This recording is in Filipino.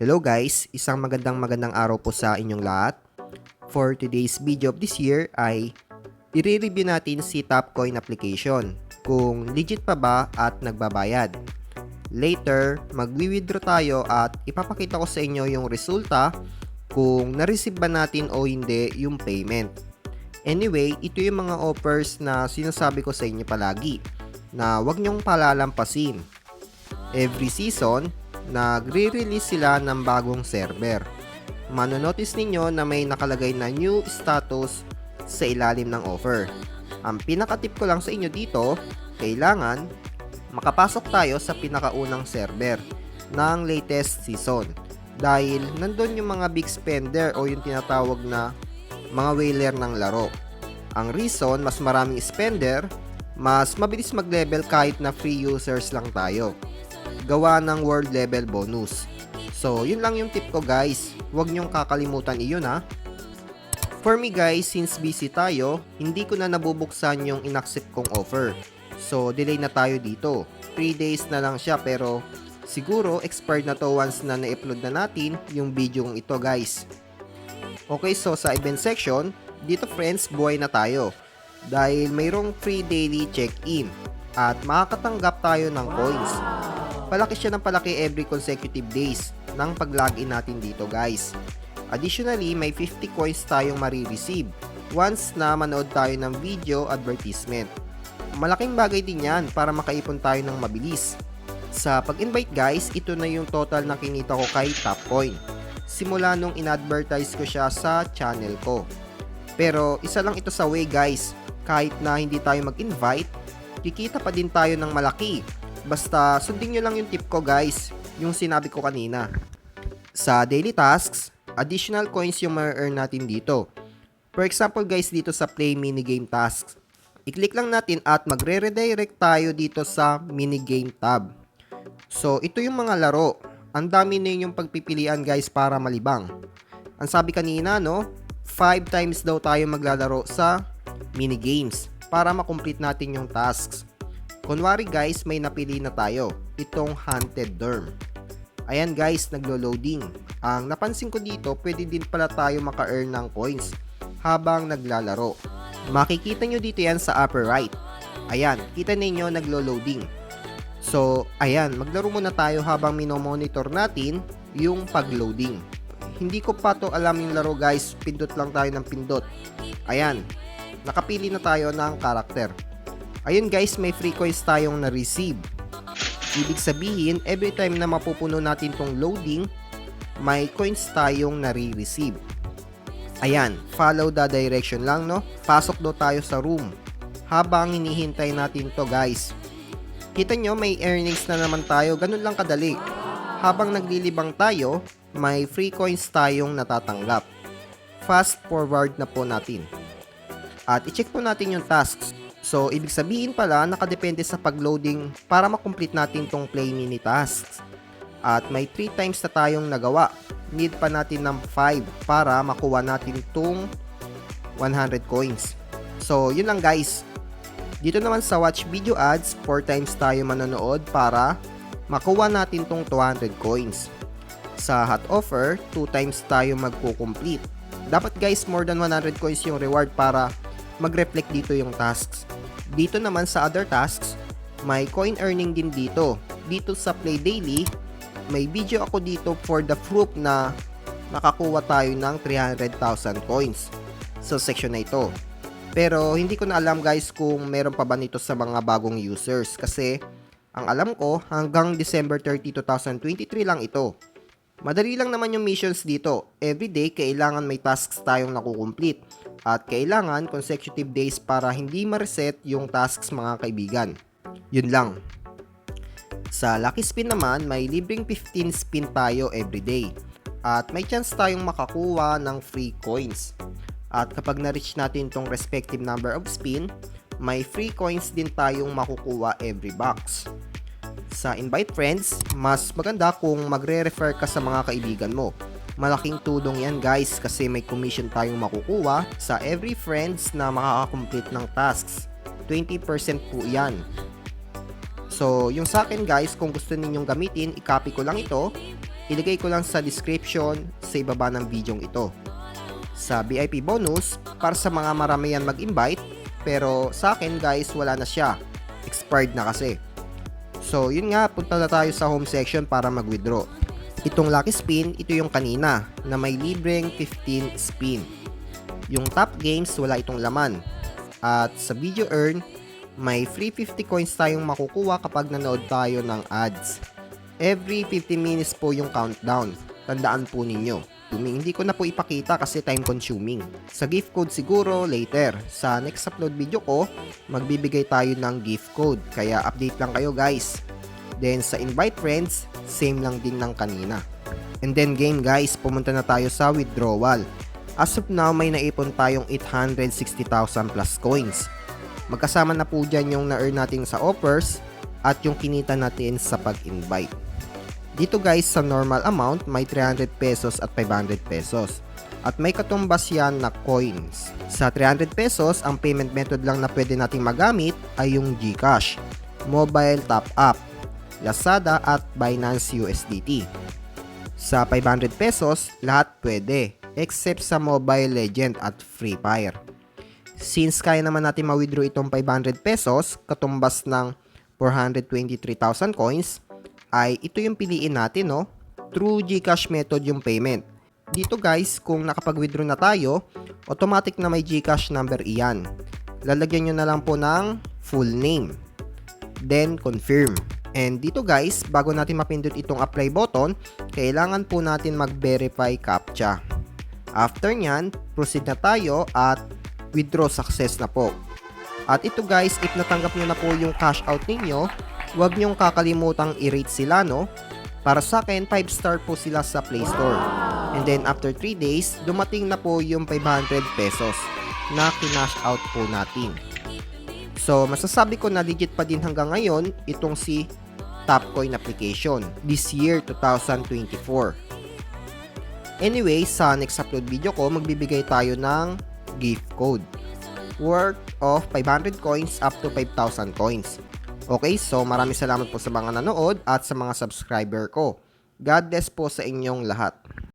Hello guys, isang magandang araw po sa inyong lahat. For today's video of this year ay i-review natin si Topcoin application kung legit pa ba at nagbabayad. Later, magwi-withdraw tayo at ipapakita ko sa inyo yung resulta kung na-receive ba natin o hindi yung payment. Anyway, ito yung mga offers na sinasabi ko sa inyo palagi na huwag nyong palalampasin. Every season, nagre-release sila ng bagong server. Manonotice ninyo na may nakalagay na new status sa ilalim ng offer. Ang pinaka-tip ko lang sa inyo dito, kailangan makapasok tayo sa pinakaunang server ng latest season. Dahil nandun yung mga big spender o yung tinatawag na mga whaler ng laro. Ang reason, mas maraming spender, mas mabilis mag-level kahit na free users lang tayo. Gawa ng world level bonus. So, yun lang yung tip ko guys. Huwag nyong kakalimutan iyon ha. For me guys, since busy tayo, hindi ko na nabubuksan yung inaccept kong offer. So, delay na tayo dito. 3 days na lang siya pero siguro expired na to once na na-upload na natin yung video ito guys. Okay, so sa event section, dito friends, buhay na tayo. Dahil mayroong free daily check-in at makakatanggap tayo ng coins. Palaki siya ng palaki every consecutive days ng pag-login natin dito guys. Additionally, may 50 coins tayong marireceive once na manood tayo ng video advertisement. Malaking bagay din yan para makaipon tayo ng mabilis. Sa pag-invite guys, ito na yung total na kinita ko kay Topcoin. Simula nung in-advertise ko siya sa channel ko. Pero isa lang ito sa way guys, kahit na hindi tayo mag-invite, kikita pa din tayo ng malaki. Basta sundin nyo lang yung tip ko guys, yung sinabi ko kanina. Sa daily tasks, additional coins yung ma-earn natin dito. For example guys, dito sa play minigame tasks, i-click lang natin at magre-redirect tayo dito sa minigame tab. So ito yung mga laro. Ang dami na yung pagpipilian guys para malibang. Ang sabi kanina no, 5 times daw tayo maglalaro sa minigames para makomplete natin yung tasks. Kunwari guys, may napili na tayo, itong Hunted Dorm. Ayan guys, naglo-loading. Ang napansin ko dito, pwede din pala tayo maka-earn ng coins habang naglalaro. Makikita nyo dito yan sa upper right. Ayan, kita ninyo naglo-loading. So, ayan, maglaro muna tayo habang minomonitor natin yung pag-loading. Hindi ko pa to alam yung laro guys, pindot lang tayo ng pindot. Ayan, nakapili na tayo ng karakter. Ayun guys, may free coins tayong na-receive. Ibig sabihin, every time na mapupuno natin tong loading, may coins tayong nare-receive. Ayan, follow the direction lang no. Pasok daw tayo sa room habang hinihintay natin to guys. Kita nyo, may earnings na naman tayo, ganun lang kadali. Habang naglilibang tayo, may free coins tayong natatanggap. Fast forward na po natin. At i-check po natin yung tasks. So, ibig sabihin pala, nakadepende sa pag-loading para makomplete natin tong play mini tasks. At may 3 times na tayong nagawa. Need pa natin ng 5 para makuha natin tong 100 coins. So, yun lang guys. Dito naman sa watch video ads, 4 times tayo manonood para makuha natin tong 200 coins. Sa hot offer, 2 times tayo magko-complete. Dapat guys, more than 100 coins yung reward para mag-reflect dito yung tasks. Dito naman sa other tasks, may coin earning din dito. Dito sa Play Daily, may video ako dito for the proof na nakakuha tayo ng 300,000 coins sa section na ito. Pero hindi ko na alam guys kung meron pa ba nito sa mga bagong users kasi ang alam ko hanggang December 30, 2023 lang ito. Madali lang naman yung missions dito. Everyday kailangan may tasks tayong nakukomplete at kailangan consecutive days para hindi ma-reset yung tasks mga kaibigan. Yun lang. Sa Lucky Spin naman, may libreng 15 spin tayo everyday at may chance tayong makakuha ng free coins. At kapag na-reach natin tong respective number of spin, may free coins din tayong makukuha every box. Sa invite friends, mas maganda kung magre-refer ka sa mga kaibigan mo. Malaking tulong yan guys kasi may commission tayong makukuha sa every friends na makaka-complete ng tasks. 20% po yan. So, yung sa akin guys, kung gusto ninyong gamitin, i-copy ko lang ito. iligay ko lang sa description sa ibaba ng video ito. Sa VIP bonus, para sa mga maramihan mag-invite, pero sa akin guys, wala na siya. Expired na kasi. So yun nga, punta na tayo sa home section para mag-withdraw. Itong lucky spin, ito yung kanina na may libreng 15 spin. Yung top games, wala itong laman. At sa video earn, may free 50 coins tayong makukuha kapag nanood tayo ng ads. Every 50 minutes po yung countdown. Tandaan po ninyo. Hindi ko na po ipakita kasi time consuming. Sa gift code siguro later. Sa next upload video ko, magbibigay tayo ng gift code. Kaya update lang kayo guys. Then sa invite friends, same lang din ng kanina. And then game guys, pumunta na tayo sa withdrawal. As of now, may naipon tayong 860,000 plus coins. Magkasama na po dyan yung na-earn natin sa offers at yung kinita natin sa pag-invite. Dito guys, sa normal amount, may 300 pesos at 500 pesos. At may katumbas yan na coins. Sa 300 pesos, ang payment method lang na pwede nating magamit ay yung GCash, Mobile Top Up, Lazada at Binance USDT. Sa 500 pesos, lahat pwede, except sa Mobile Legend at Free Fire. Since kaya naman natin ma-withdraw itong 500 pesos, katumbas ng 423,000 coins, ay ito yung piliin natin, no? Through GCash method yung payment. Dito guys, kung nakapag-withdraw na tayo, automatic na may GCash number iyan. Lalagyan nyo na lang po ng full name. Then, confirm. And dito guys, bago natin mapindot itong apply button, kailangan po natin mag-verify CAPTCHA. After nyan, proceed na tayo at withdraw success na po. At ito guys, if natanggap nyo na po yung cash out ninyo, huwag nyong kakalimutang i-rate sila, no? Para sa akin, 5-star po sila sa Play Store. And then after 3 days, dumating na po yung 500 pesos na kinash out po natin. So, masasabi ko na legit pa din hanggang ngayon itong si Tapcoin application this year 2024. Anyway, sa next upload video ko, magbibigay tayo ng gift code worth of 500 coins up to 5,000 coins. Okay, so maraming salamat po sa mga nanood at sa mga subscriber ko. God bless po sa inyong lahat.